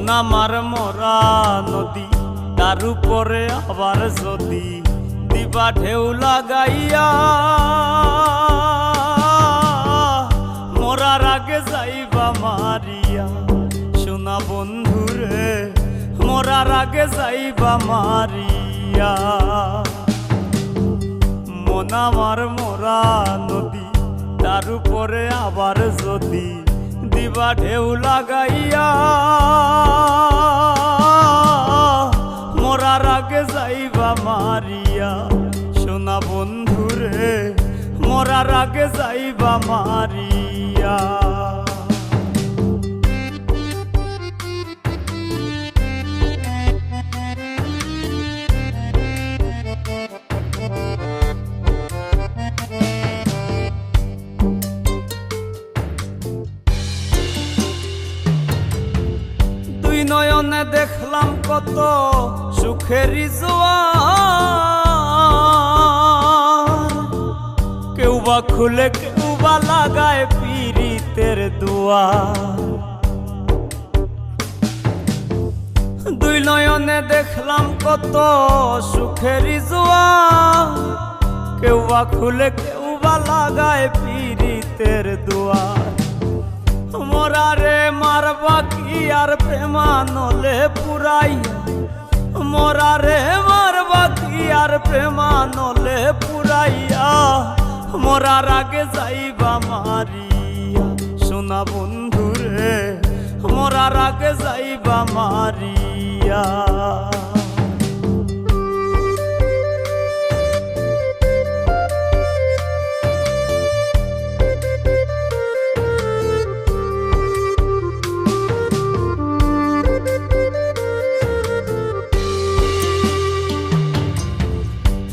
মন আমার মরা নদী, তার উপরে আবার যদি দিবা ঢেউ লাগাইয়া, মরার আগে যাইবা মারিয়া। সোনা বন্ধুরে মরার আগে যাইবা মারিয়া। মন আমার মরা নদী, তার উপরে আবার যদি দিবা ঢেউ লাগাইয়া, মরার আগে যাইবা মারিয়া। সোনা বন্ধুরে মরার আগে যাইবা মারিয়া। দুই নয়নে দেখলাম কত সুখেরই জোয়ার, কেউ বা খুলে কেউ বা লাগায় পীড়িতের দুয়ার। দুই নয়নে দেখলাম কত সুখেরই জোয়ার, কেউ বা খুলে কেউ বা লাগায় পীড়িতের দুয়ার। মরারে মারবা কি আর প্রেমানলে পুরাইয়া, মরারে মারবা কি আর প্রেমানলে পুরাইয়া। মরার আগে যাইবা মারিয়া। সোনা বন্ধুরে মরার আগে যাইবা মারিয়া।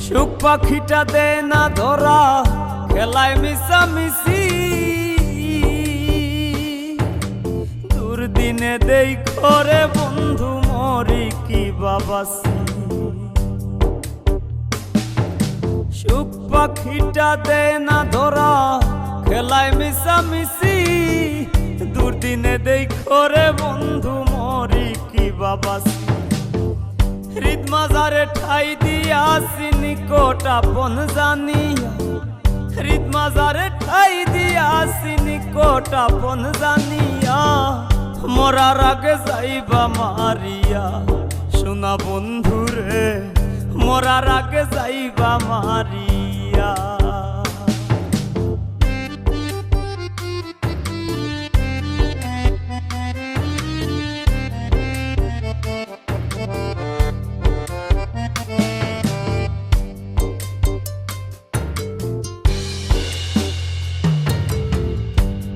সুখ পাখিটা দে না ধরা, খেলায় মিশামিশি, দুর্দিনে দেই করে বন্ধু মরি কি বাবাসি। সুখ পাখিটা দে না ধরা, খেলায় মিশামিশি, দুর্দিনে দেই করে বন্ধু মরি কি বাবাসি। হৃদ মাজারে ঠাই দিয়াছি নিকট আপন জানিয়া, হৃদ মাজারে ঠাই দিয়াছি নিকট আপন জানিয়া। মরার আগে যাইবা মারিয়া। সোনা বন্ধুরে মরার আগে যাইবা মারিয়া।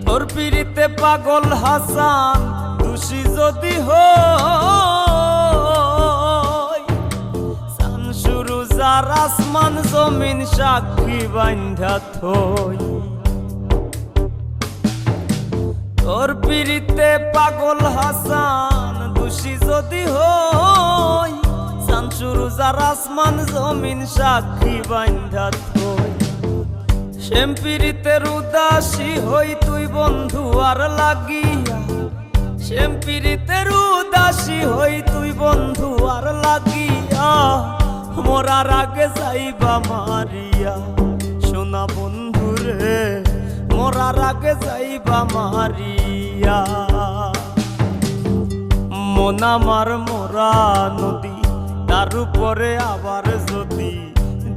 তোর পিড়িতে পাগল হাসান দোষী যদি হই, শামসুরু যার আসমান জমিন সাক্ষী বান্ধা থই। তোর পিড়িতে পাগল হাসান দোষী যদি হই, শামসুরু যার আসমান জমিন সাক্ষী বান্ধা থই। শ্যাম পীড়িতের উদাসী হই তুই বন্ধু আর লাগিয়া, শ্যাম পীড়িতের উদাসী হই তুই বন্ধু আর লাগিয়া। মরার আগে যাইবা মারিয়া। সোনা বন্ধুরে মরার আগে যাইবা মারিয়া। মন আমার মরা নদী, তার উপরে আবার যদি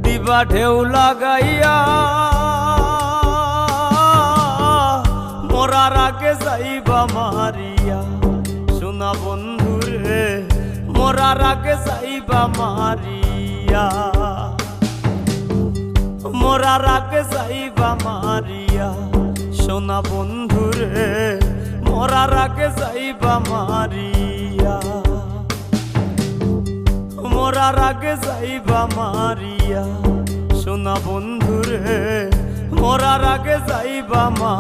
দিবা ঢেউ লাগাইয়া, মরার আগে যাইবা মারিয়া। সোনা বন্ধুরে মরার আগে যাইবা মারিয়া। মরার আগে যাইবা মারিয়া। সোনা বন্ধুরে মরার আগে যাইবা মারিয়া। মরার আগে যাইবা মারিয়া। সোনা বন্ধুরে মরার আগে যাইবা মারিয়া।